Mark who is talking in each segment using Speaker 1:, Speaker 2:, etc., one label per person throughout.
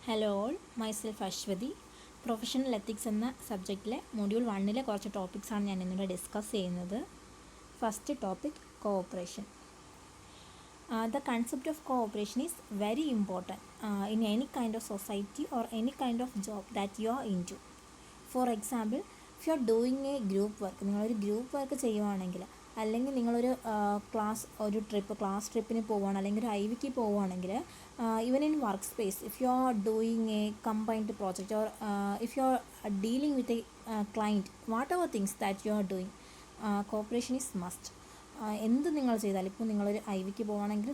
Speaker 1: Hello all, myself Aswathy. Professional ethics എന്ന സബ്ജക്റ്റിലെ module 1 കുറച്ച് ടോപ്പിക്സാണ് ഞാൻ ഇന്നിവിടെ ഡിസ്കസ് ചെയ്യുന്നത്. First topic, cooperation. The concept of cooperation is very important in any kind of society or any kind of job that you are into. For example, if you are doing a group work, നിങ്ങളൊരു group work ചെയ്യുവാണെങ്കിൽ, അല്ലെങ്കിൽ നിങ്ങളൊരു class ട്രിപ്പിന് പോവുകയാണ്, അല്ലെങ്കിൽ ഒരു ഐവിക്ക് പോവുകയാണെങ്കിൽ, even in work space, if you are doing A combined project or if you are dealing with a client, what ever things that you are doing, corporation is must. എന്ത് നിങ്ങൾ ചെയ്താലും, ഇപ്പോൾ നിങ്ങളൊരു ഐവിക്ക് പോവുകയാണെങ്കിൽ,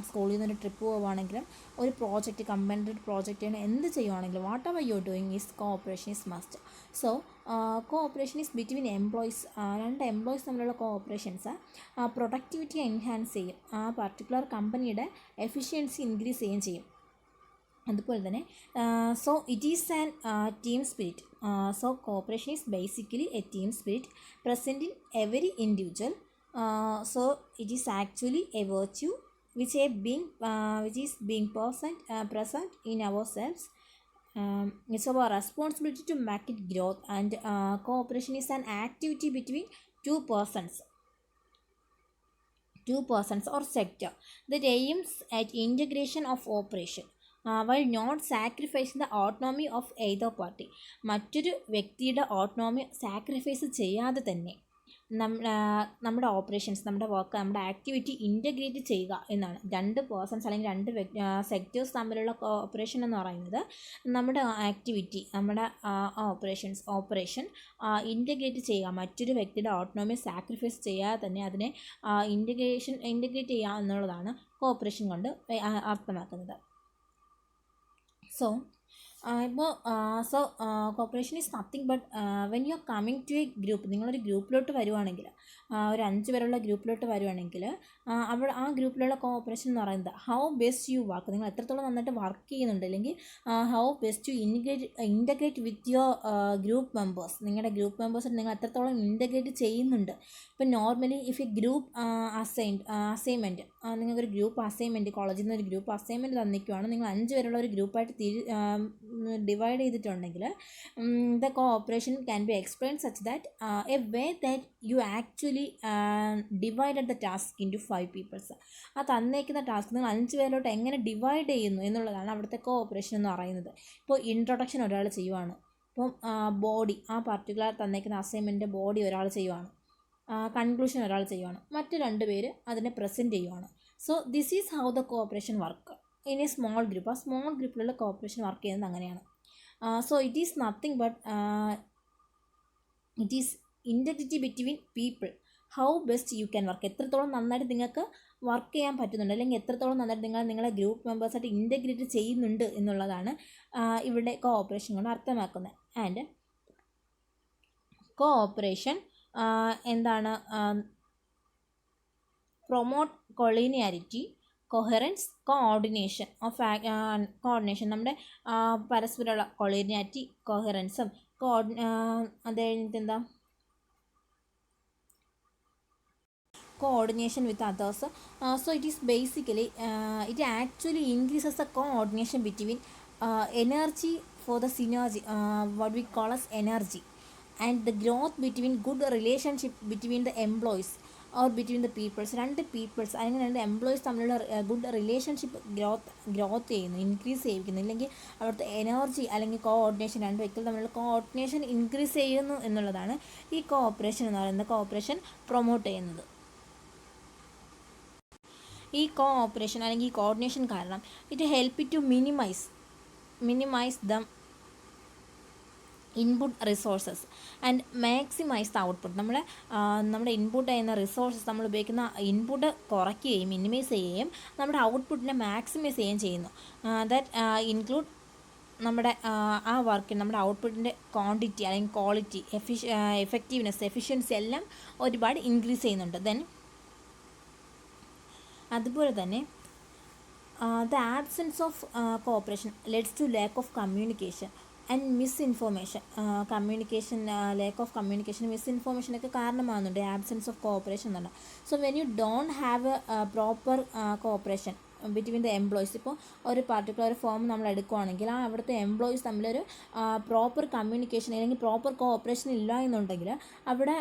Speaker 1: സ്കൂളിൽ നിന്നൊരു ട്രിപ്പ് പോവുകയാണെങ്കിലും, ഒരു പ്രോജക്റ്റ് കമ്പൈൻഡ് പ്രോജക്റ്റിന് എന്ത് ചെയ്യുവാണെങ്കിലും, what ever you are doing is cooperation is must. So cooperation is between employees. രണ്ട് എംപ്ലോയീസ് തമ്മിലുള്ള കോഓപ്പറേഷൻസ് പ്രൊഡക്ടിവിറ്റി എൻഹാൻസ് ചെയ്യും, ആ പർട്ടിക്കുലർ കമ്പനിയുടെ എഫിഷ്യൻസി ഇൻക്രീസ് ചെയ്യുകയും ചെയ്യും. അതുപോലെ തന്നെ so it is an team spirit. So cooperation is basically A team spirit present in every individual. So it is actually A virtue which is being present in ourselves. It's our responsibility to make it growth, and cooperation is an activity between two persons or sector that aims at integration of operation while not sacrificing the autonomy of either party. മറ്റൊരു വ്യക്തിയുടെ autonomy sacrifice ചെയ്യാതെ തന്നെ നമ്മുടെ operations, നമ്മുടെ work, നമ്മുടെ activity integrate ചെയ്യുക എന്നാണ്. രണ്ട് പേഴ്സൺസ് അല്ലെങ്കിൽ രണ്ട് സെക്ടേഴ്സ് തമ്മിലുള്ള കോഓപ്പറേഷൻ എന്ന് പറയുന്നത് നമ്മുടെ ആക്ടിവിറ്റി, നമ്മുടെ ഓപ്പറേഷൻ ഇൻറ്റഗ്രേറ്റ് ചെയ്യുക, മറ്റൊരു വ്യക്തിയുടെ ഓട്ടോണമി സാക്രിഫൈസ് ചെയ്യാതെ തന്നെ അതിനെ ഇൻറ്റഗ്രേറ്റ് ചെയ്യുക എന്നുള്ളതാണ് കോഓപ്പറേഷൻ കൊണ്ട് അർത്ഥമാക്കുന്നത്. Cooperation is nothing but when you are coming to a group. നിങ്ങളൊരു ഗ്രൂപ്പിലോട്ട് വരുവാണെങ്കിൽ, ഒരു 5 പേരുള്ള ഗ്രൂപ്പിലോട്ട് വരുവാണെങ്കിൽ, അവിടെ ആ ഗ്രൂപ്പിലുള്ള കോഓപ്പറേഷൻ എന്ന് പറയുന്നത് ഹൗ ബെസ്റ്റ് യു വർക്ക്, നിങ്ങൾ എത്രത്തോളം നന്നായിട്ട് വർക്ക് ചെയ്യുന്നുണ്ട്, അല്ലെങ്കിൽ how best U integrate with your group members. നിങ്ങളുടെ ഗ്രൂപ്പ് മെമ്പേഴ്സിന് നിങ്ങൾ എത്രത്തോളം ഇൻറ്റഗ്രേറ്റ് ചെയ്യുന്നുണ്ട്. ഇപ്പം normally if A group assignment, നിങ്ങൾക്കൊരു ഗ്രൂപ്പ് അസൈൻമെൻറ്റ്, കോളേജിൽ നിന്ന് ഒരു ഗ്രൂപ്പ് അസൈൻമെൻറ്റ് തന്നിക്കുവാണ്, നിങ്ങൾ 5 പേരുള്ള ഒരു ഗ്രൂപ്പായിട്ട് ഡിവൈഡ് ചെയ്തിട്ടുണ്ടെങ്കിൽ, the cooperation can be explain such that a way that you actually divided the task into 5 peoples. ആ തന്നേക്കുന്ന ടാസ്ക് നിങ്ങൾ 5 പേരിലോട്ട് എങ്ങനെ ഡിവൈഡ് ചെയ്യുന്നു എന്നുള്ളതാണ് അവിടുത്തെ കോഓപ്പറേഷൻ എന്ന് പറയുന്നത്. ഇപ്പോൾ ഇൻട്രൊഡക്ഷൻ ഒരാൾ ചെയ്യുവാണ്, ഇപ്പം ബോഡി, ആ പർട്ടിക്കുലർ തന്നേക്കുന്ന അസൈൻമെൻറ്റിൻ്റെ ബോഡി ഒരാൾ ചെയ്യുവാണ്, കൺക്ലൂഷൻ ഒരാൾ ചെയ്യുവാണ്, മറ്റ് 2 പേര് അതിനെ പ്രസൻറ്റ് ചെയ്യുവാണ്. So this is how the cooperation work in A small group. ആ സ്മോൾ ഗ്രൂപ്പിലുള്ള കോഓപ്പറേഷൻ വർക്ക് ചെയ്യുന്നത് അങ്ങനെയാണ്. So it is nothing but it is integrity between people. How best you can work, എത്രത്തോളം നന്നായിട്ട് നിങ്ങൾക്ക് വർക്ക് ചെയ്യാൻ പറ്റുന്നുണ്ട്, അല്ലെങ്കിൽ എത്രത്തോളം നന്നായിട്ട് നിങ്ങളെ ഗ്രൂപ്പ് മെമ്പേഴ്സായിട്ട് ഇൻറ്റഗ്രേറ്റ് ചെയ്യുന്നുണ്ട് എന്നുള്ളതാണ് ഇവിടെ കോഓപ്പറേഷൻ കൊണ്ട് അർത്ഥമാക്കുന്നത്. ആൻഡ് കോഓപ്പറേഷൻ എന്താണ്? പ്രൊമോട്ട് കൊളീനിയാരിറ്റി, കൊഹറൻസ്, കോർഡിനേഷൻ നമ്മുടെ പരസ്പരമുള്ള കൊളീനിയാരിറ്റി, കൊഹറൻസും അത് കഴിഞ്ഞിട്ട് എന്താ, coordination with others. So it is basically it actually increases the coordination between energy for the synergy, what we call as energy, and the growth between good relationship between the employees or between the peoples. രണ്ട് people's അല്ലെങ്കിൽ 2 employees തമ്മിലുള്ള good relationship growth ചെയ്യുന്നു, increase ചെയ്യിക്കുന്നു, ഇല്ലെങ്കിൽ അവിടുത്തെ energy അല്ലെങ്കിൽ coordination, 2 വ്യക്തികൾ തമ്മിലുള്ള coordination increase ചെയ്യുന്നു എന്നുള്ളതാണ് ഈ കോഓപ്പറേഷൻ എന്ന് പറയുന്നത്, കോഓപ്പറേഷൻ പ്രൊമോട്ട് ചെയ്യുന്നത്. ഈ കോഓപ്പറേഷൻ അല്ലെങ്കിൽ ഈ കോർഡിനേഷൻ കാരണം it help to minimize the input resources and maximize the output. നമ്മുടെ ഇൻപുട്ട് ചെയ്യുന്ന റിസോഴ്സസ്, നമ്മൾ ഉപയോഗിക്കുന്ന ഇൻപുട്ട് കുറയ്ക്കുകയും മിനിമൈസ് ചെയ്യുകയും നമ്മുടെ ഔട്ട്പുട്ടിനെ മാക്സിമൈസ് ചെയ്യുകയും ചെയ്യുന്നു. ദാറ്റ് ഇൻക്ലൂഡ് നമ്മുടെ ആ വർക്കിന് നമ്മുടെ ഔട്ട്പുട്ടിൻ്റെ ക്വാണ്ടിറ്റി അല്ലെങ്കിൽ ക്വാളിറ്റി, എഫക്റ്റീവ്നെസ്, എഫിഷ്യൻസി എല്ലാം ഒരുപാട് ഇൻക്രീസ് ചെയ്യുന്നുണ്ട്. ദെൻ അതുപോലെ തന്നെ the absence of cooperation leads to lack of communication and misinformation. Lack of communication, മിസ്ഇൻഫോർമേഷനൊക്കെ കാരണമാകുന്നുണ്ട് ആബ്സെൻസ് ഓഫ് കോഓപ്പറേഷൻ എന്ന് പറഞ്ഞാൽ. So when you don't have a proper cooperation, between the employees. ഇപ്പോൾ ഒരു പർട്ടിക്കുലർ ഫോം നമ്മൾ എടുക്കുകയാണെങ്കിൽ ആ അവിടുത്തെ എംപ്ലോയീസ് തമ്മിലൊരു പ്രോപ്പർ കമ്മ്യൂണിക്കേഷൻ അല്ലെങ്കിൽ പ്രോപ്പർ കോഓപ്പറേഷൻ ഇല്ല എന്നുണ്ടെങ്കിൽ അവിടെ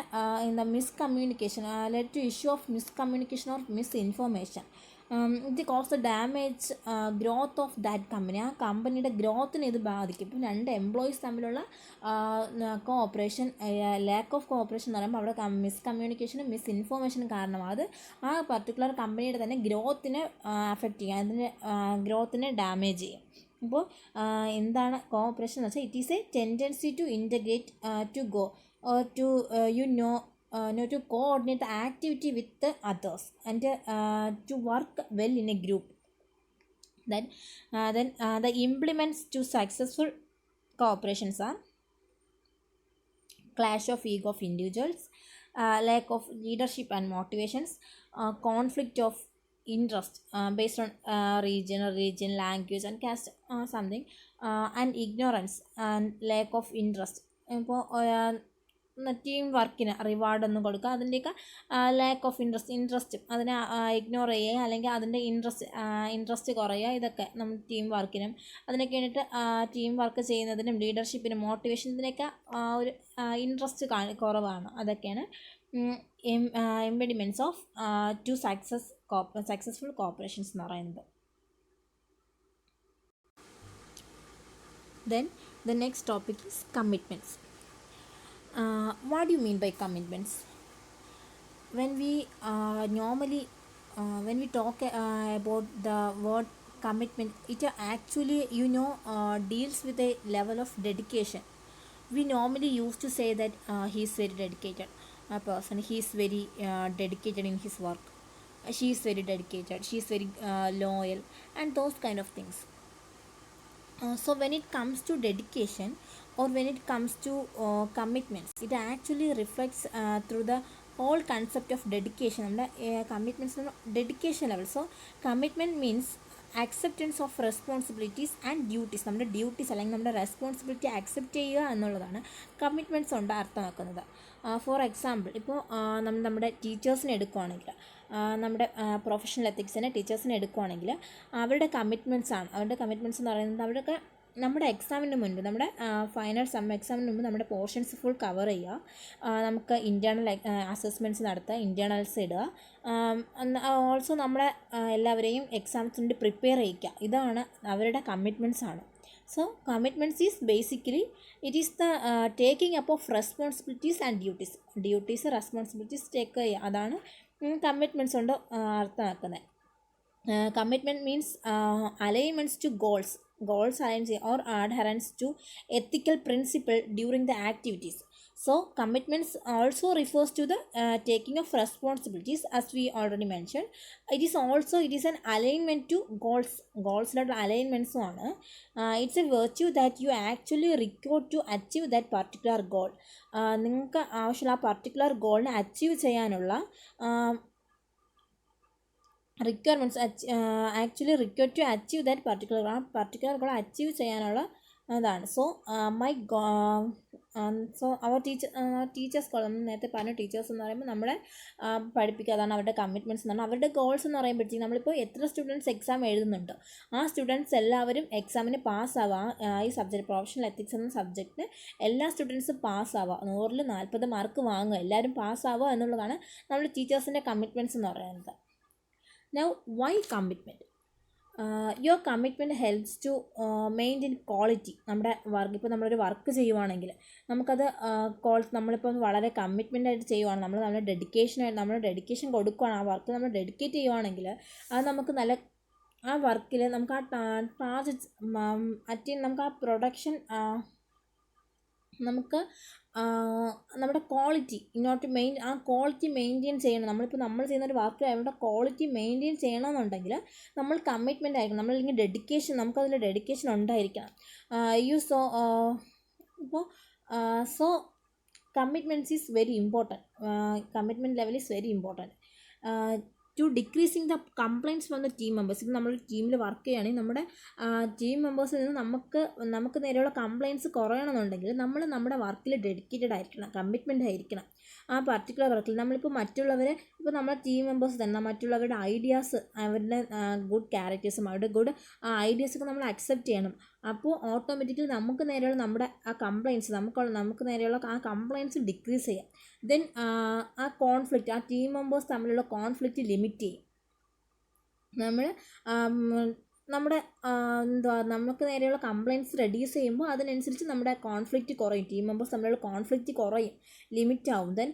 Speaker 1: എന്താ miscommunication lead to issue of miscommunication or misinformation. ഇത് cause the damage growth of that company. ആ കമ്പനിയുടെ ഗ്രോത്തിനെ ഇത് ബാധിക്കും. ഇപ്പോൾ രണ്ട് എംപ്ലോയീസ് തമ്മിലുള്ള കോഓപ്പറേഷൻ, ലാക്ക് ഓഫ് കോഓപ്പറേഷൻ എന്ന് പറയുമ്പോൾ അവിടെ മിസ്കമ്മ്യൂണിക്കേഷനും മിസ് ഇൻഫോർമേഷനും കാരണമാണ്. അത് ആ പർട്ടിക്കുലർ കമ്പനിയുടെ തന്നെ ഗ്രോത്തിനെ അഫക്റ്റ് ചെയ്യും, അതിൻ്റെ ഗ്രോത്തിനെ ഡാമേജ് ചെയ്യും. അപ്പോൾ എന്താണ് കോഓപ്പറേഷൻ എന്ന് വെച്ചാൽ, it is a tendency to integrate to go to to coordinate the activity with the others and to work well in a group. Then the implements to successful cooperations are clash of ego of individuals, lack of leadership and motivations, conflict of interest based on region, language and caste, something, and ignorance and lack of interest. ഇപ്പോൾ team വർക്കിന് റിവാർഡൊന്നും കൊടുക്കുക, അതിൻ്റെയൊക്കെ lack of interest അതിനെ ignore ചെയ്യുക, അല്ലെങ്കിൽ അതിൻ്റെ interest കുറയുക, ഇതൊക്കെ നമ്മൾ ടീം വർക്കിനും അതിനൊക്കെ വേണ്ടിയിട്ട് ടീം വർക്ക് ചെയ്യുന്നതിനും ലീഡർഷിപ്പിനും മോട്ടിവേഷൻ ഇതിനൊക്കെ ഒരു ഇൻട്രസ്റ്റ് കുറവാണ്. അതൊക്കെയാണ് ഇംപെഡിമെൻറ്റ്സ് ഓഫ് ടു സക്സസ്ഫുൾ കോപ്പറേഷൻസ് എന്ന് പറയുന്നത്. Then the next topic is commitments. What do you mean by commitments? When we normally when we talk about the word commitment, it actually deals with a level of dedication. We normally used to say that he is very dedicated, a person, he is very dedicated in his work, she is very dedicated, she is very loyal, and those kind of things. So when it comes to dedication or when it comes to commitments, it actually reflects through the whole concept of dedication. നമ്മുടെ commitments dedication level. So commitment means acceptance of responsibilities and duties. നമ്മുടെ duties അല്ലെങ്കിൽ നമ്മുടെ responsibility accept ചെയ്യുക എന്നുള്ളതാണ് commitments കൊണ്ട് അർത്ഥമാക്കുന്നത്. For example, ഇപ്പോൾ നമ്മുടെ ടീച്ചേഴ്സിനെ എടുക്കുകയാണെങ്കിൽ, നമ്മുടെ പ്രൊഫഷണൽ എത്തിക്സിനെ ടീച്ചേഴ്സിനെ എടുക്കുകയാണെങ്കിൽ അവരുടെ കമ്മിറ്റ്മെൻറ്റ്സ് എന്ന് പറയുന്നത് അവരൊക്കെ നമ്മുടെ എക്സാമിന് മുൻപ്, നമ്മുടെ ഫൈനൽ എക്സാമിന് മുമ്പ് നമ്മുടെ പോർഷൻസ് ഫുൾ കവർ ചെയ്യുക, നമുക്ക് ഇൻറ്റേർണൽ അസസ്മെൻറ്റ്സ് നടത്തുക, ഇൻറ്റേർണൽസ് ഇടുക, ഓൾസോ നമ്മളെ എല്ലാവരെയും എക്സാംസിന് പ്രിപ്പയർ ചെയ്യിക്കുക. ഇതാണ് അവരുടെ കമ്മിറ്റ്മെൻറ്റ്സ് ആണ്. So commitments is basically it is the taking up of responsibilities and duties responsibilities take ചെയ്യുക. അതാണ് കമ്മിറ്റ്മെൻറ്റ്സ് കൊണ്ട് അർത്ഥമാക്കുന്നത്. Commitment means alignments two goals align or adherence to ethical principle during the activities. So commitments also refers to the taking of responsibilities, as we already mentioned. It is an alignment to goals that alignments on. It's a virtue that you actually require to achieve that particular goal. നിങ്ങൾക്ക് ആവശ്യമുള്ള ആ particular ഗോളിനെ achieve ചെയ്യാനുള്ള requirements actually require to achieve that particular goal achieve ചെയ്യാനുള്ള അതാണ്. So അവർ teachers goal, നമ്മൾ നേരത്തെ പറഞ്ഞ ടീച്ചേഴ്സ് എന്ന് പറയുമ്പോൾ നമ്മളെ പഠിപ്പിക്കുക, അതാണ് അവരുടെ കമ്മിറ്റ്മെൻറ്റ്സ് എന്ന് പറഞ്ഞാൽ. അവരുടെ ഗോൾസ് എന്ന് പറയുമ്പോഴത്തേക്കും നമ്മളിപ്പോൾ എത്ര സ്റ്റുഡൻറ്റ്സ് എക്സാം എഴുതുന്നുണ്ടോ ആ സ്റ്റുഡൻറ്റ്സ് എല്ലാവരും എക്സാമിന് പാസ്സാവുക. ഈ സബ്ജക്റ്റ് പ്രൊഫഷണൽ എത്തിക്സ് എന്ന സബ്ജക്റ്റിന് എല്ലാ സ്റ്റുഡൻറ്റ്സും പാസ്സാവുക, 100ൽ 40 മാർക്ക് വാങ്ങുക, എല്ലാവരും പാസ്സാവുക എന്നുള്ളതാണ് നമ്മുടെ ടീച്ചേഴ്സിൻ്റെ കമ്മിറ്റ്മെൻറ്റ്സ് എന്ന് പറയുന്നത്. Now, why commitment? Your commitment helps to maintain quality. നമ്മുടെ വർക്ക്, ഇപ്പോൾ നമ്മളൊരു വർക്ക് ചെയ്യുവാണെങ്കിൽ നമുക്കത് നമ്മളിപ്പോൾ വളരെ കമ്മിറ്റ്മെൻ്റ് ആയിട്ട് ചെയ്യുവാണ്, നമ്മുടെ ഡെഡിക്കേഷൻ കൊടുക്കുകയാണ്, ആ വർക്ക് നമ്മൾ ഡെഡിക്കേറ്റ് ചെയ്യുവാണെങ്കിൽ അത് നമുക്ക് നല്ല ആ വർക്കിൽ നമുക്ക് ആ ടാസ്ക് നമുക്ക് ആ പ്രൊഡക്ഷൻ നമുക്ക് നമ്മുടെ ക്വാളിറ്റി ആ ക്വാളിറ്റി മെയിൻറ്റെയിൻ ചെയ്യണം. നമ്മൾ ചെയ്യുന്ന ഒരു വർക്ക് അവരുടെ ക്വാളിറ്റി മെയിൻറ്റെയിൻ ചെയ്യണമെന്നുണ്ടെങ്കിൽ നമ്മൾ കമ്മിറ്റ്മെൻ്റ് ആയിരിക്കണം, നമ്മളില്ലെങ്കിൽ ഡെഡിക്കേഷൻ, നമുക്കതിൽ ഡെഡിക്കേഷൻ ഉണ്ടായിരിക്കണം. So commitments is very important. Commitment level is very important to decreasing the complaints from the team members. ഇപ്പോൾ നമ്മൾ ടീമിൽ വർക്ക് ചെയ്യുകയാണെങ്കിൽ നമ്മുടെ ടീം മെമ്പേഴ്സിൽ നിന്ന് നമുക്ക് നേരെയുള്ള കംപ്ലയിൻറ്റ്സ് കുറയണമെന്നുണ്ടെങ്കിൽ നമ്മൾ നമ്മുടെ വർക്കിൽ ഡെഡിക്കേറ്റഡ് ആയിരിക്കണം, കമ്മിറ്റ്മെൻ്റ് ആയിരിക്കണം. ആ പർട്ടിക്കുലർ വർക്കിൽ നമ്മളിപ്പോൾ മറ്റുള്ളവരെ, ഇപ്പോൾ നമ്മുടെ ടീം മെമ്പേഴ്സ് തന്നെ മറ്റുള്ളവരുടെ ഐഡിയാസ്, അവരുടെ ഗുഡ് ക്യാരക്ടേഴ്സും അവരുടെ ഗുഡ് ഐഡിയാസൊക്കെ നമ്മൾ അക്സെപ്റ്റ് ചെയ്യണം. അപ്പോൾ ഓട്ടോമാറ്റിക്കലി നമുക്ക് നേരെയുള്ള നമ്മുടെ ആ കംപ്ലയിൻസ്, നമുക്ക് നേരെയുള്ള ആ കംപ്ലയിൻസ് ഡിക്രീസ് ചെയ്യാം. ദെൻ ആ കോൺഫ്ലിക്റ്റ്, ആ ടീം മെമ്പേഴ്സ് തമ്മിലുള്ള കോൺഫ്ലിക്റ്റ് ലിമിറ്റ് ചെയ്യും. നമ്മൾ നമ്മുടെ നമുക്ക് നേരെയുള്ള കംപ്ലയിൻറ്റ്സ് റെഡ്യൂസ് ചെയ്യുമ്പോൾ അതിനനുസരിച്ച് നമ്മുടെ കോൺഫ്ലിക്റ്റ് കുറയും, ടീം മെമ്പേഴ്സ് തമ്മിലുള്ള കോൺഫ്ലിക്റ്റ് കുറയും, ലിമിറ്റ് ആവും. Then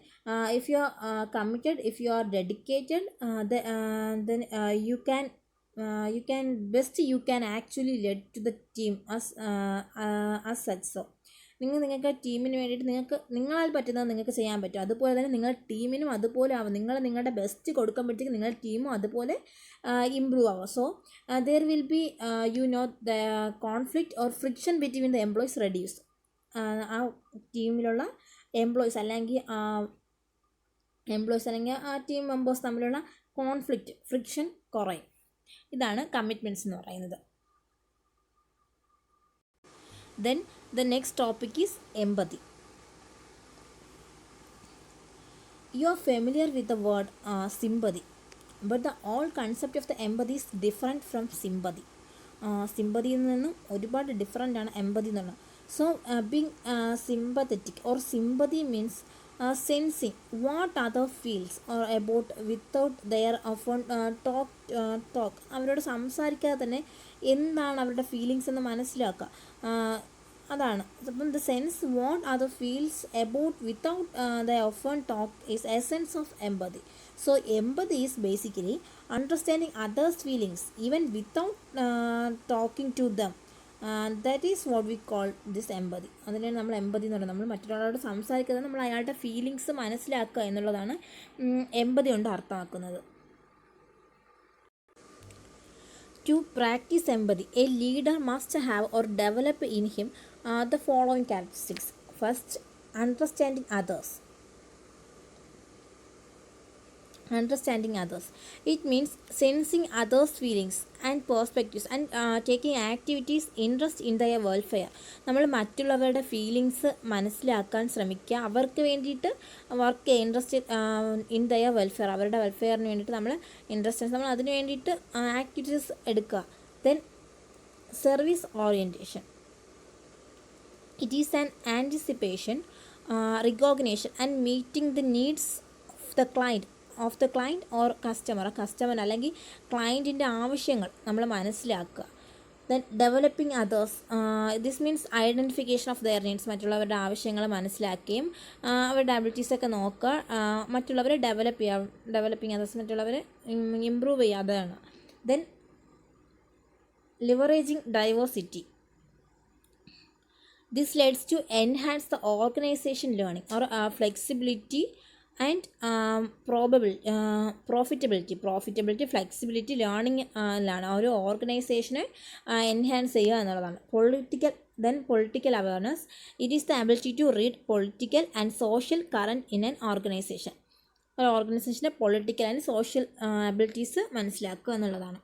Speaker 1: if you are committed, if you are dedicated, then you can actually lead to the team as such. So നിങ്ങൾക്ക് ടീമിന് വേണ്ടിയിട്ട് നിങ്ങളാൽ പറ്റുന്നത് നിങ്ങൾക്ക് ചെയ്യാൻ പറ്റും. അതുപോലെ തന്നെ നിങ്ങളുടെ ടീമിനും അതുപോലെ ആവും. നിങ്ങളുടെ ബെസ്റ്റ് കൊടുക്കുമ്പോഴത്തേക്ക് നിങ്ങളുടെ ടീമും അതുപോലെ ഇമ്പ്രൂവ് ആവും. So there will be the conflict or friction between the employees reduce. ആ ടീമിലുള്ള എംപ്ലോയീസ് അല്ലെങ്കിൽ ആ ടീം മെമ്പേഴ്സ് തമ്മിലുള്ള കോൺഫ്ലിക്റ്റ്, ഫ്രിക്ഷൻ കുറയും. ഇതാണ് കമ്മിറ്റ്മെൻറ്റ്സ് എന്ന് പറയുന്നത്. Then the next topic is empathy. You are familiar with the word sympathy, but the whole concept of the empathy is different from sympathy. സിമ്പതിയിൽ നിന്നും ഒരുപാട് ഡിഫറെൻ്റ് ആണ് എമ്പതി എന്ന് പറഞ്ഞാൽ. So being sympathetic or sympathy means sensing what other feels or about without their often talk. അവരോട് സംസാരിക്കാതെ തന്നെ എന്താണ് അവരുടെ ഫീലിങ്സ് എന്ന് മനസ്സിലാക്കുക, അതാണ്. അപ്പം the sense what other feels about without the often talk is essence of empathy. So empathy is basically understanding others feelings even without talking to them. That is what we call this empathy. അതിനാണ് നമ്മൾ empathy എന്ന് പറയുന്നത്. നമ്മൾ മറ്റൊരാളോട് സംസാരിക്കുന്നത് നമ്മൾ അയാളുടെ feelings മനസ്സിലാക്കുക എന്നുള്ളതാണ് എംപതി കൊണ്ട് അർത്ഥമാക്കുന്നത്. To practice empathy, a leader must have or develop in him the following characteristics. First, understanding others. It means sensing others' feelings and perspectives and taking activities interest in their welfare. നമ്മൾ മറ്റുള്ളവരുടെ feelings മനസ്സിലാക്കാൻ ശ്രമിക്കുക, അവർക്ക് വേണ്ടിയിട്ട് work interest in their welfare, അവരുടെ വെൽഫെയറിന് വേണ്ടിയിട്ട് നമ്മൾ interest, നമ്മൾ അതിന് വേണ്ടിയിട്ട് ആക്ടിവിറ്റീസ് എടുക്കുക. Then service orientation. It is an anticipation, recognition and meeting the needs of the client or customer അല്ലെങ്കിൽ ക്ലയൻറ്റിൻ്റെ ആവശ്യങ്ങൾ നമ്മൾ മനസ്സിലാക്കുക. Then developing others, this means identification of their needs, മറ്റുള്ളവരുടെ ആവശ്യങ്ങൾ മനസ്സിലാക്കുകയും അവരുടെ അബിലിറ്റീസൊക്കെ നോക്കുക, മറ്റുള്ളവരെ ഡെവലപ്പിംഗ് അതേഴ്സ്, മറ്റുള്ളവരെ ഇമ്പ്രൂവ് ചെയ്യുക, അതാണ്. Then leveraging diversity. This leads to enhance the organization learning or flexibility and profitability, flexibility, learning ഒരു ഓർഗനൈസേഷനെ എൻഹാൻസ് ചെയ്യുക എന്നുള്ളതാണ്. Political awareness. It is the ability to read political and social current in an organization. ഒരു ഓർഗനൈസേഷൻ്റെ political and social abilities മനസ്സിലാക്കുക എന്നുള്ളതാണ്.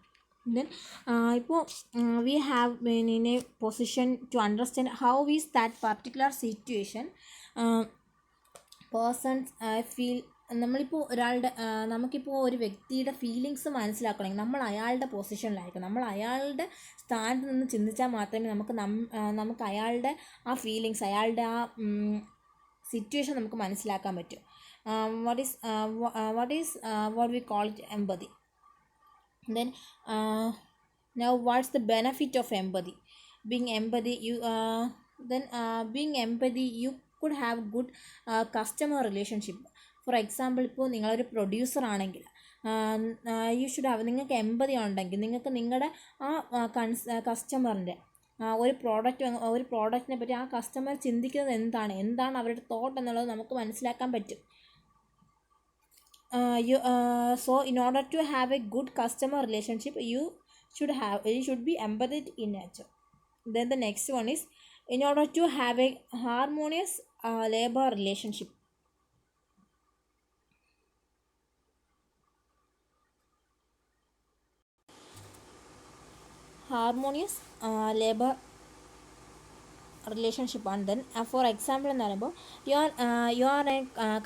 Speaker 1: Then ഇപ്പോൾ we have been in a position to understand how is that particular situation persons feel. നമ്മളിപ്പോൾ നമുക്കിപ്പോൾ ഒരു വ്യക്തിയുടെ feelings മനസ്സിലാക്കണമെങ്കിൽ നമ്മൾ അയാളുടെ പൊസിഷനിലായിരിക്കും, നമ്മൾ അയാളുടെ സ്ഥാനത്ത് നിന്ന് ചിന്തിച്ചാൽ മാത്രമേ നമുക്ക് അയാളുടെ ആ ഫീലിങ്സ്, അയാളുടെ ആ സിറ്റുവേഷൻ നമുക്ക് മനസ്സിലാക്കാൻ പറ്റും. what we call it empathy. Then now what's the benefit of empathy? Being empathy, you could have good customer relationship. For example, ഇപ്പോൾ നിങ്ങളൊരു പ്രൊഡ്യൂസർ ആണെങ്കിൽ യു ഷുഡ് ഹാവ്, നിങ്ങൾക്ക് എമ്പതി ഉണ്ടെങ്കിൽ നിങ്ങൾക്ക് നിങ്ങളുടെ ആ കസ്റ്റമറിൻ്റെ ഒരു പ്രോഡക്റ്റിനെ പറ്റി ആ കസ്റ്റമർ ചിന്തിക്കുന്നത് എന്താണ് അവരുടെ തോട്ട് എന്നുള്ളത് നമുക്ക് മനസ്സിലാക്കാൻ പറ്റും. So in order to have a good customer relationship, you should be empathetic in nature. Then the next one is, in order to have a harmonious labor relationship. Harmonious labor റിലേഷൻഷിപ്പാണ്. Then for example എന്ന് പറയുമ്പോൾ you are a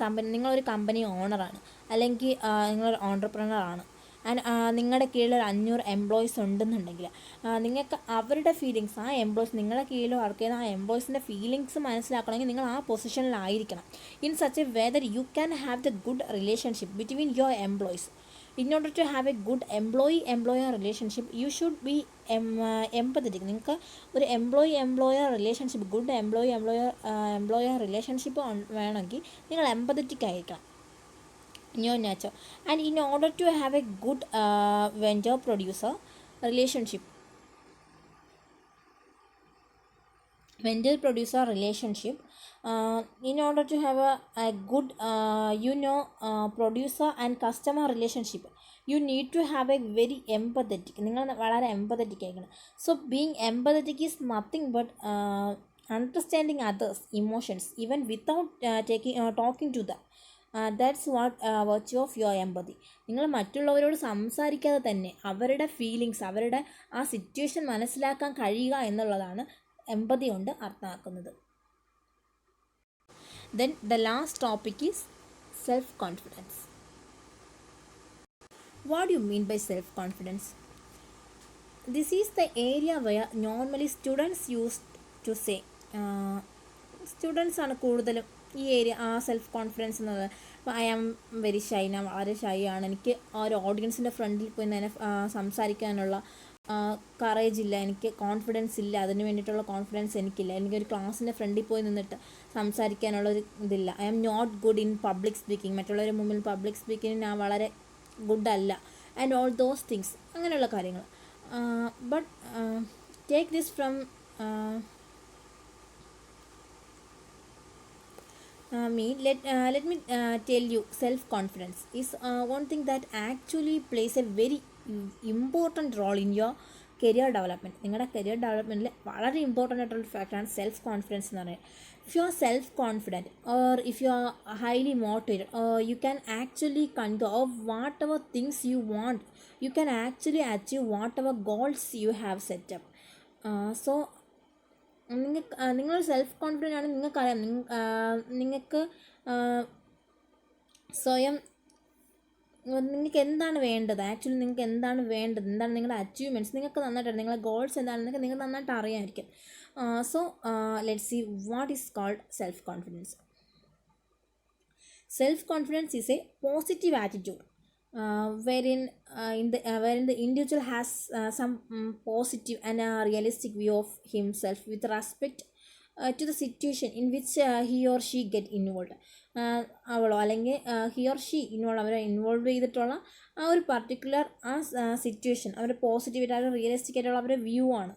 Speaker 1: company, നിങ്ങളൊരു company ഓണറാണ്, അല്ലെങ്കിൽ നിങ്ങളൊരു ഓൺടർപ്രണറാണ്. And നിങ്ങളുടെ കീഴിൽ ഒരു 500 എംപ്ലോയീസ് ഉണ്ടെന്നുണ്ടെങ്കിൽ നിങ്ങൾക്ക് അവരുടെ ഫീലിങ്സ്, ആ എംപ്ലോയീസ് നിങ്ങളുടെ കീഴിൽ വർക്ക് ചെയ്യുന്ന ആ എംപ്ലോയീസിൻ്റെ ഫീലിങ്സ് മനസ്സിലാക്കണമെങ്കിൽ നിങ്ങൾ ആ പൊസിഷനിലായിരിക്കണം. In such a way that you can have the good relationship between your employees. In order to have a good employee-employer relationship, you should be empathetic. നിങ്ങൾക്ക് ഒരു employer relationship, good employer relationship വേണമെങ്കിൽ നിങ്ങൾ empathetic ആയിരിക്കണം, new nature. And in order to have a good vendor producer relationship, in order to have a good producer and customer relationship, you need to have a very empathetic, നിങ്ങൾ വളരെ empathetic ആയിരിക്കണം. So being empathetic is nothing but understanding others emotions even without talking to them. That's what virtue of your empathy. നിങ്ങൾ മറ്റുള്ളവരോട് സംസാരിക്കാതെ തന്നെ അവരുടെ feelings, അവരുടെ ആ സിറ്റുവേഷൻ മനസ്സിലാക്കാൻ കഴിയുക എന്നുള്ളതാണ് എമ്പതി കൊണ്ട് അർത്ഥമാക്കുന്നത്. Then the last topic is self-confidence. What do you mean by self-confidence? This is the area where normally students used to say, students ആണ് കൂടുതലും ഈ ഏരിയ സെൽഫ് കോൺഫിഡൻസ് എന്നത്. അപ്പോൾ ഐ ആം വെരി ഷൈ, ഞാൻ വളരെ ഷൈ ആണ്, എനിക്ക് ആ ഒരു ഓഡിയൻസിൻ്റെ ഫ്രണ്ടിൽ പോയി തന്നെ സംസാരിക്കാനുള്ള കറേജ് ഇല്ല, എനിക്ക് കോൺഫിഡൻസ് ഇല്ല, അതിന് വേണ്ടിയിട്ടുള്ള കോൺഫിഡൻസ് എനിക്കില്ല, എനിക്കൊരു ക്ലാസ്സിൻ്റെ ഫ്രണ്ടിൽ പോയി നിന്നിട്ട് സംസാരിക്കാനുള്ളൊരു ഇതില്ല. I am not good in public speaking, മറ്റുള്ളവരുടെ മുമ്പിൽ പബ്ലിക് സ്പീക്കിങ്ങിന് ഞാൻ വളരെ ഗുഡല്ല, ആൻഡ് ഓൾ ദോസ് തിങ്സ്, അങ്ങനെയുള്ള കാര്യങ്ങൾ. But take this from let me tell you, self-confidence is one thing that actually plays a very important role in your career development. നിങ്ങളുടെ career ഡെവലപ്മെൻറ്റിൽ വളരെ ഇമ്പോർട്ടൻ്റ് ആയിട്ടുള്ള ഫാക്ടറാണ് സെൽഫ് കോൺഫിഡൻസ് എന്ന് പറയുന്നത്. If you are self confident or if you are highly motivated, you can actually control of what ever things you want, you can actually achieve what ever goals you have setup. So നിങ്ങൾ self confident ആണ്, നിങ്ങൾക്കറിയാം നിങ്ങൾക്ക് സ്വയം നിങ്ങൾക്ക് എന്താണ് വേണ്ടത്, actually നിങ്ങൾക്ക് എന്താണ് വേണ്ടത്, എന്താണ് നിങ്ങളുടെ അച്ചീവ്മെൻറ്റ്സ് നിങ്ങൾക്ക് നന്നായിട്ട്, നിങ്ങളുടെ ഗോൾസ് എന്താണെന്നൊക്കെ നിങ്ങൾക്ക് നന്നായിട്ട് അറിയാമായിരിക്കും. So let's see what is called self confidence. Self confidence is a positive attitude wherein the individual has some positive and realistic view of himself with respect to the situation in which he or she get involved. അവളോ അല്ലെങ്കിൽ he or she അവരെ involve ചെയ്തിട്ടുള്ള ആ ഒരു particular situation അവർ പോസിറ്റീവായിട്ട്, അവർ realistic ആയിട്ടുള്ള അവരുടെ view ആണ്.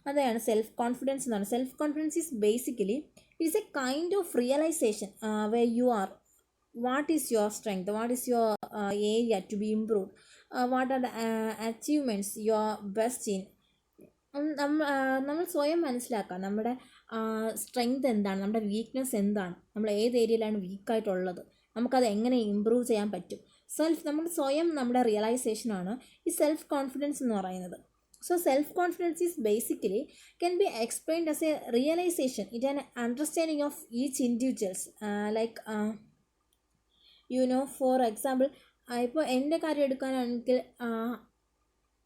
Speaker 1: അതാണ് സെൽഫ് കോൺഫിഡൻസ് എന്ന് പറയുന്നത്. Self confidence is basically it's a kind of realization where you are, what is your strength, what is your area to be improved, what are the achievements you are best in. നമ്മൾ സ്വയം മനസ്സിലാക്കുക നമ്മുടെ strength എന്താണ്, നമ്മുടെ weakness എന്താണ്, നമ്മൾ ഏത് ഏരിയയിലാണ് വീക്കായിട്ടുള്ളത്, നമുക്കത് എങ്ങനെ ഇമ്പ്രൂവ് ചെയ്യാൻ പറ്റും. നമ്മൾ സ്വയം നമ്മുടെ റിയലൈസേഷനാണ് ഈ സെൽഫ് കോൺഫിഡൻസ് എന്ന് പറയുന്നത്. So self-confidence is basically can be explained as a realization, it an understanding of each individuals, for example, ഇപ്പോൾ എൻ്റെ കാര്യം എടുക്കാനാണെങ്കിൽ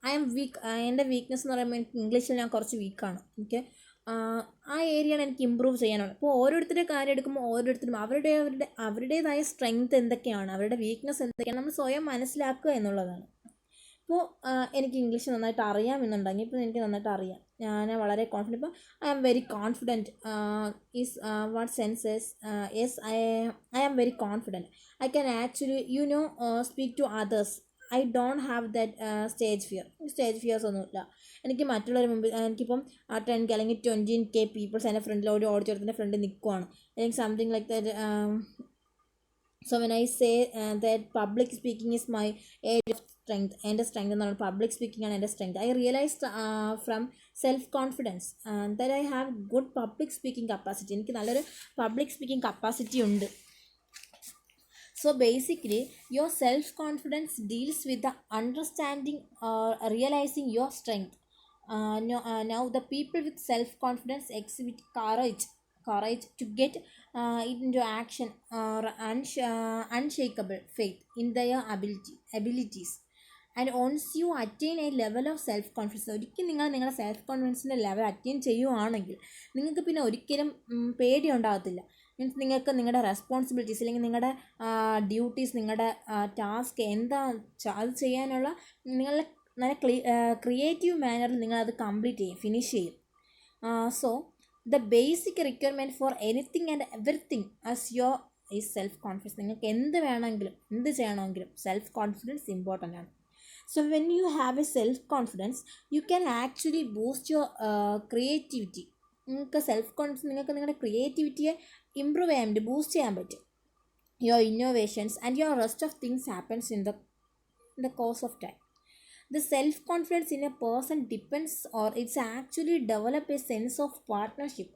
Speaker 1: ഐ ആം വീക്ക്. എൻ്റെ വീക്ക്നെസ് എന്ന് പറയുമ്പോൾ എനിക്ക് ഇംഗ്ലീഷിൽ ഞാൻ കുറച്ച് വീക്കാണ്. എനിക്ക് ആ ഏരിയയാണ് എനിക്ക് ഇമ്പ്രൂവ് ചെയ്യാനുള്ളത്. അപ്പോൾ ഓരോരുത്തരുടെ കാര്യം എടുക്കുമ്പോൾ ഓരോരുത്തരും അവരുടേതായ സ്ട്രെങ്ത് എന്തൊക്കെയാണ്, അവരുടെ വീക്ക്നെസ് എന്തൊക്കെയാണ് നമ്മൾ സ്വയം മനസ്സിലാക്കുക എന്നുള്ളതാണ്. ഇപ്പോൾ എനിക്ക് ഇംഗ്ലീഷ് നന്നായിട്ട് അറിയാമെന്നുണ്ടെങ്കിൽ ഇപ്പോൾ എനിക്ക് നന്നായിട്ട് അറിയാം, ഞാൻ വളരെ കോൺഫിഡൻറ്റ്. ഇപ്പോൾ I am very confident is what senses yes I am very confident. I can actually speak to others. I don't have that stage fears ഒന്നുമില്ല എനിക്ക്. മറ്റുള്ളവർ മുമ്പിൽ എനിക്കിപ്പം 10K അല്ലെങ്കിൽ 20K പീപ്പിൾസ് എൻ്റെ ഫ്രണ്ടിൽ ഒരു ഓഡിറ്റോറിയത്തിൻ്റെ ഫ്രണ്ടിൽ നിൽക്കുവാണ്, അല്ലെങ്കിൽ something like that. So when I say that public speaking is my area of strength, എൻ്റെ സ്ട്രെങ്ത് എന്ന് പറയുന്നത് പബ്ലിക് സ്പീക്കിംഗ് ആണ് എൻ്റെ strength. I realised from self confidence that I have good public speaking capacity. എനിക്ക് നല്ലൊരു public speaking capacity ഉണ്ട്. So basically your self confidence deals with the understanding or realizing your strength Now the people with self-confidence exhibit courage to get into action or unshakable faith in their abilities. And once you attain a level of self confidence, ഒരിക്കലും നിങ്ങൾ നിങ്ങളുടെ self കോൺഫിഡൻസിൻ്റെ level attain ചെയ്യുവാണെങ്കിൽ നിങ്ങൾക്ക് പിന്നെ ഒരിക്കലും പേടി ഉണ്ടാകത്തില്ല. Means നിങ്ങൾക്ക് നിങ്ങളുടെ റെസ്പോൺസിബിലിറ്റീസ് അല്ലെങ്കിൽ നിങ്ങളുടെ ഡ്യൂട്ടീസ്, നിങ്ങളുടെ ടാസ്ക് എന്താ അത് ചെയ്യാനുള്ള നിങ്ങളുടെ നല്ല ക്രിയേറ്റീവ് മാനറിൽ നിങ്ങളത് കംപ്ലീറ്റ് ചെയ്യും, ഫിനിഷ് ചെയ്യും. So the basic requirement for anything and everything as your is self confidence. നിങ്ങൾക്ക് എന്ത് വേണമെങ്കിലും എന്ത് ചെയ്യണമെങ്കിലും സെൽഫ് കോൺഫിഡൻസ് ഇമ്പോർട്ടൻ്റ് ആണ്. So when you have a self-confidence, you can actually boost your creativity. നിങ്ങൾക്ക് സെൽഫ് കോൺഫിഡൻസ് നിങ്ങൾക്ക് നിങ്ങളുടെ ക്രിയേറ്റിവിറ്റിയെ ഇമ്പ്രൂവ് ചെയ്യാൻ പറ്റും, ബൂസ്റ്റ് ചെയ്യാൻ പറ്റും. Your innovations and your rest of things happens in the course of time. The self-confidence in a person depends, or it's actually develop a sense of partnership,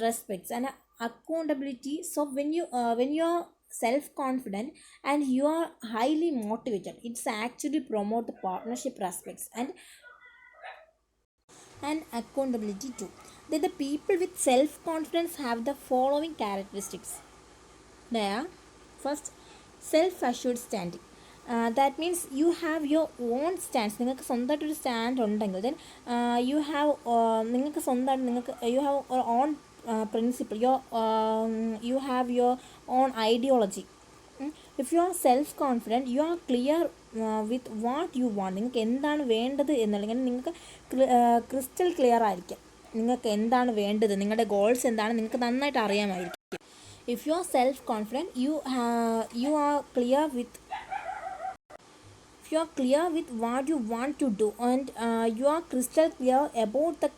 Speaker 1: respects and accountability. So when you're self-confident and you are highly motivated, it's actually promote the partnership, respects and accountability too. That the people with self-confidence have the following characteristics. They are: first, self-assured standing. That means you have your own stance. നിങ്ങൾക്ക് സ്വന്തമായിട്ടൊരു stand ഉണ്ടെങ്കിൽ then you have നിങ്ങൾക്ക് സ്വന്തമായിട്ട് you have on principle, you have your own ideology. If you are self-confident, you are clear with what you want. നിങ്ങൾക്ക് എന്താണ് വേണ്ടത് എന്നുള്ളത് നിങ്ങൾക്ക് ക്രിസ്റ്റൽ ക്ലിയർ ആയിരിക്കും. നിങ്ങൾക്ക് എന്താണ് വേണ്ടത്, നിങ്ങളുടെ ഗോൾസ് എന്താണ് നിങ്ങൾക്ക് നന്നായിട്ട് അറിയാമായിരിക്കും. If you are self-confident, you are clear with what you want to do, and you are crystal clear about the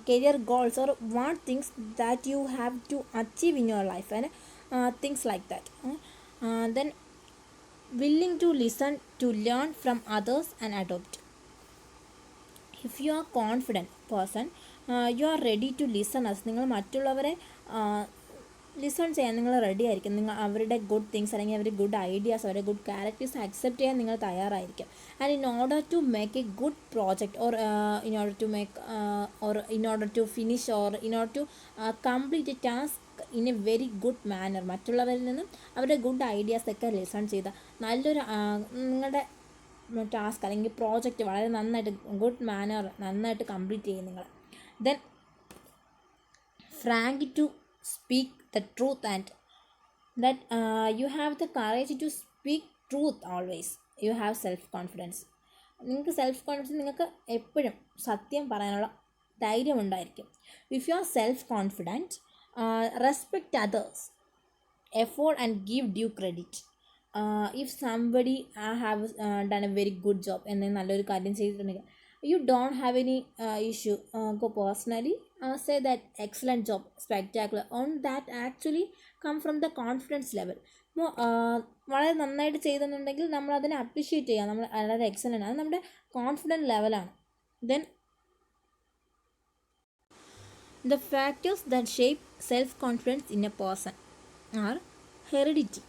Speaker 1: career goals or what things that you have to achieve in your life and things like that. Then willing to listen, to learn from others and adopt. If you are confident person, you are ready to listen as നിങ്ങൾ മറ്റുള്ളവരെ listen ചെയ്യാൻ നിങ്ങൾ ready ആയിരിക്കും. നിങ്ങൾ അവരുടെ good things അല്ലെങ്കിൽ അവരുടെ good ideas, അവരുടെ ഗുഡ് ക്യാരക്ടേഴ്സ് അക്സെപ്റ്റ് ചെയ്യാൻ നിങ്ങൾ തയ്യാറായിരിക്കും. And in order to make a good project or in order to finish or in order to complete a task in a very good manner. മറ്റുള്ളവരിൽ നിന്നും അവരുടെ good ഐഡിയാസൊക്കെ listen ചെയ്ത നല്ലൊരു നിങ്ങളുടെ ടാസ്ക് അല്ലെങ്കിൽ പ്രോജക്റ്റ് വളരെ നന്നായിട്ട് ഗുഡ് മാനർ നന്നായിട്ട് കംപ്ലീറ്റ് ചെയ്യും നിങ്ങൾ. Then frank to speak the truth, and that you have the courage to speak truth always. You have self-confidence. നിങ്ങൾക്ക് സെൽഫ് കോൺഫിഡൻസ് നിങ്ങൾക്ക് എപ്പോഴും സത്യം പറയാനുള്ള ധൈര്യം ഉണ്ടായിരിക്കും. If you are self confident, respect others effort and give due credit. If somebody have done A very good job എന്ന നല്ലൊരു കാര്യം ചെയ്തിട്ടുണ്ടെങ്കിൽ you don't have any issue, go personally say that excellent job, spectacular, on that actually come from the confidence level. വളരെ നന്നായിട്ട് ചെയ്തെന്നുണ്ടെങ്കിൽ നമ്മൾ അതിനെ appreciate ചെയ്യുക, നമ്മൾ വളരെ എക്സലൻ്റ്, അത് നമ്മുടെ കോൺഫിഡൻറ്റ് ലെവലാണ്. Then the factors that shape self confidence in a person are heredity.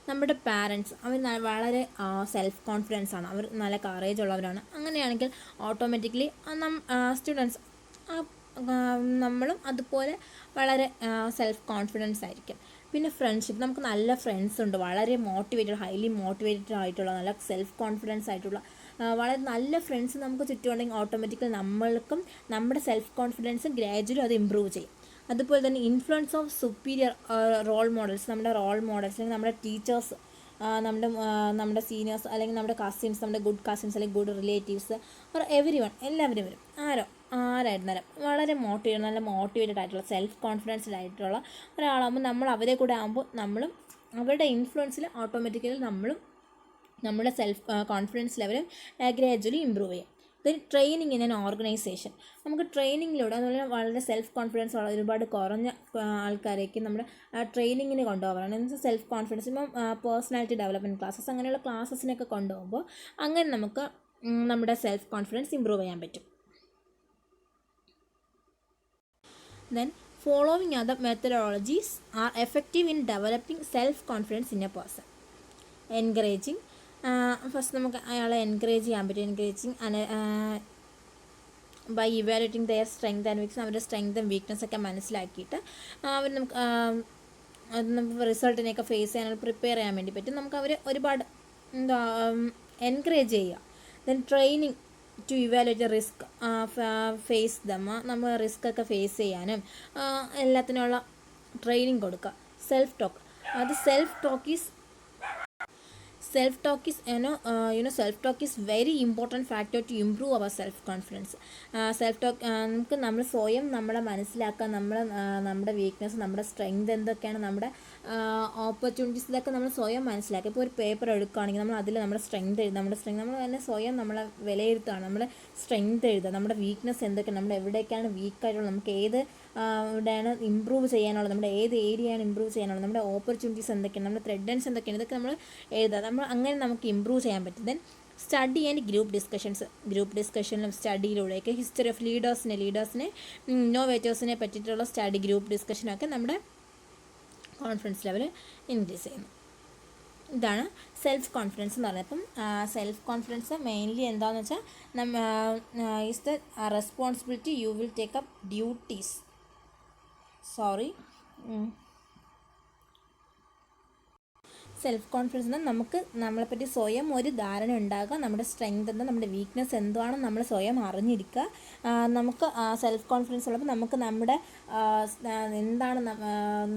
Speaker 1: നമ്മുടെ പാരൻസ് അവർ വളരെ സെൽഫ് കോൺഫിഡൻസ് ആണ്, അവർ നല്ല കറേജ് ഉള്ളവരാണ്. അങ്ങനെയാണെങ്കിൽ ഓട്ടോമാറ്റിക്കലി സ്റ്റുഡൻസ് നമ്മളും അതുപോലെ വളരെ സെൽഫ് കോൺഫിഡൻസ് ആയിരിക്കും. പിന്നെ ഫ്രണ്ട്ഷിപ്പ്, നമുക്ക് നല്ല ഫ്രണ്ട്സ് ഉണ്ട്, വളരെ മോട്ടിവേറ്റഡ്, ഹൈലി മോട്ടിവേറ്റഡ് ആയിട്ടുള്ള നല്ല സെൽഫ് കോൺഫിഡൻസ് ആയിട്ടുള്ള വളരെ നല്ല ഫ്രണ്ട്സ് നമുക്ക് ചുറ്റുമുണ്ടെങ്കിൽ ഓട്ടോമാറ്റിക്കലി നമ്മൾക്കും നമ്മുടെ സെൽഫ് കോൺഫിഡൻസ് ഗ്രാജുവലി അത് ഇമ്പ്രൂവ് ചെയ്യും. അതുപോലെ തന്നെ influence of superior role models, നമ്മുടെ റോൾ മോഡൽസ് അല്ലെങ്കിൽ നമ്മുടെ ടീച്ചേഴ്സ്, നമ്മുടെ സീനിയേഴ്സ് അല്ലെങ്കിൽ നമ്മുടെ കസിൻസ്, നമ്മുടെ ഗുഡ് കസിൻസ് അല്ലെങ്കിൽ good relatives or everyone, എല്ലാവരും വരും ആരായിരുന്നാലും വളരെ നല്ല മോട്ടിവേറ്റഡ് ആയിട്ടുള്ള സെൽഫ് കോൺഫിഡൻസ്ഡ് ആയിട്ടുള്ള ഒരാളാകുമ്പോൾ നമ്മൾ അവരെ കൂടെ ആകുമ്പോൾ നമ്മളും അവരുടെ ഇൻഫ്ലുവൻസിൽ ഓട്ടോമാറ്റിക്കലി നമ്മളും നമ്മുടെ സെൽഫ് കോൺഫിഡൻസ് ലെവലും ഗ്രാജുവലി ഇമ്പ്രൂവ് ചെയ്യും. Then training in an organisation, നമുക്ക് ട്രെയിനിങ്ങിലൂടെ അതുപോലെ വളരെ സെൽഫ് കോൺഫിഡൻസ് ഉള്ള ഒരുപാട് കുറഞ്ഞ ആൾക്കാരേക്ക് നമ്മുടെ ട്രെയിനിങ്ങിന് കൊണ്ടുപോകാറാണ്. എന്നുവെച്ചാൽ സെൽഫ് കോൺഫിഡൻസ് ഇപ്പം പേഴ്സണാലിറ്റി ഡെവലപ്മെൻറ്റ് ക്ലാസ്സസ് അങ്ങനെയുള്ള ക്ലാസ്സസിനൊക്കെ കൊണ്ടുപോകുമ്പോൾ അങ്ങനെ നമുക്ക് നമ്മുടെ സെൽഫ് കോൺഫിഡൻസ് ഇമ്പ്രൂവ് ചെയ്യാൻ പറ്റും. Then following other methodologies are effective in developing self-confidence in a person. Encouraging first നമുക്ക് അയാളെ എൻകറേജ് ചെയ്യാൻ പറ്റും. Encouraging by evaluating their strength and weakness. അവരുടെ സ്ട്രെങ്തും വീക്ക്നെസ്സൊക്കെ മനസ്സിലാക്കിയിട്ട് അവർ നമുക്ക് റിസൾട്ടിനെയൊക്കെ ഫേസ് ചെയ്യാനുള്ള പ്രിപ്പയർ ചെയ്യാൻ വേണ്ടി പറ്റും. നമുക്ക് അവർ ഒരുപാട് എൻകറേജ് ചെയ്യുക. Then training to evaluate risk face നമ്മൾ റിസ്ക് ഒക്കെ ഫേസ് ചെയ്യാനും എല്ലാത്തിനുള്ള ട്രെയിനിങ് കൊടുക്കുക. Self talk. അത് self-talk is self-talk is very important factor to improve our self-confidence. Self-talk നമുക്ക് നമ്മൾ സ്വയം നമ്മളെ മനസ്സിലാക്കുക, നമ്മുടെ വീക്ക്നെസ്, നമ്മുടെ സ്ട്രെങ്ത് എന്തൊക്കെയാണ്, നമ്മുടെ ഓപ്പർച്യൂണിറ്റീസ്, ഇതൊക്കെ നമ്മൾ സ്വയം മനസ്സിലാക്കുക. ഇപ്പോൾ ഒരു പേപ്പർ എടുക്കുകയാണെങ്കിൽ നമ്മൾ അതിൽ നമ്മുടെ സ്ട്രെങ്ത് എഴുതുക. നമ്മൾ തന്നെ സ്വയം നമ്മളെ വിലയിരുത്തുകയാണ്. നമ്മുടെ സ്ട്രെങ്ത് എഴുതുക, നമ്മുടെ വീക്ക്നെസ് എന്തൊക്കെയാണ്, നമ്മുടെ എവിടേക്കാണ് വീക്കായിട്ടുള്ളത്, നമുക്ക് ഇവിടെയാണ് ഇമ്പ്രൂവ് ചെയ്യാനുള്ളത്, നമ്മുടെ ഏത് ഏരിയയാണ് ഇമ്പ്രൂവ് ചെയ്യാനുള്ളത്, നമ്മുടെ ഓപ്പർച്യൂണിറ്റീസ് എന്തൊക്കെയാണ്, നമ്മുടെ ത്രെഡ് എൻഡ്സ് എന്തൊക്കെയാണ്, ഇതൊക്കെ നമ്മൾ എഴുതുക. അങ്ങനെ നമുക്ക് ഇമ്പ്രൂവ് ചെയ്യാൻ പറ്റും. ദെൻ സ്റ്റഡി ആൻഡ് ഗ്രൂപ്പ് ഡിസ്കഷനിലും സ്റ്റഡിയിലൂടെയൊക്കെ ഹിസ്റ്ററി ഓഫ് ലീഡേഴ്സിനെ ഇന്നോവേറ്റേഴ്സിനെ പറ്റിയിട്ടുള്ള സ്റ്റഡി, ഗ്രൂപ്പ് ഡിസ്കഷനൊക്കെ നമ്മുടെ കോൺഫിഡൻസ് ലെവൽ ഇൻക്രീസ് ചെയ്യുന്നു. ഇതാണ് സെൽഫ് കോൺഫിഡൻസ് എന്ന് പറയുന്നത്. അപ്പം സെൽഫ് കോൺഫിഡൻസ് മെയിൻലി എന്താണെന്ന് വെച്ചാൽ is the responsibility you will take up duties. Self confidence എന്നാൽ നമുക്ക് നമ്മളെപ്പറ്റി സ്വയം ഒരു ധാരണ ഉണ്ടാകുക, നമ്മുടെ സ്ട്രെങ്ത് എന്താ, നമ്മുടെ വീക്ക്നെസ് എന്താണെന്ന് നമ്മൾ സ്വയം അറിഞ്ഞിരിക്കുക. നമുക്ക് സെൽഫ് കോൺഫിഡൻസ് ഉള്ളപ്പോൾ നമുക്ക് എന്താണ്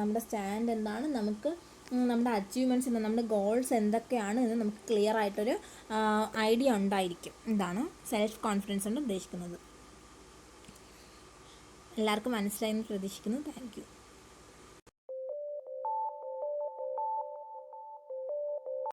Speaker 1: നമ്മുടെ സ്റ്റാൻഡ് എന്താണ്, നമുക്ക് നമ്മുടെ അച്ചീവ്മെൻറ്റ്സ് എന്താ, നമ്മുടെ ഗോൾസ് എന്തൊക്കെയാണ് എന്ന് നമുക്ക് ക്ലിയർ ആയിട്ടൊരു ഐഡിയ ഉണ്ടായിരിക്കും. ഇതാണ് സെൽഫ് കോൺഫിഡൻസ് കൊണ്ട് ഉദ്ദേശിക്കുന്നത്. എല്ലാവർക്കും മനസ്സിലായെന്ന് പ്രതീക്ഷിക്കുന്നു. Thank you.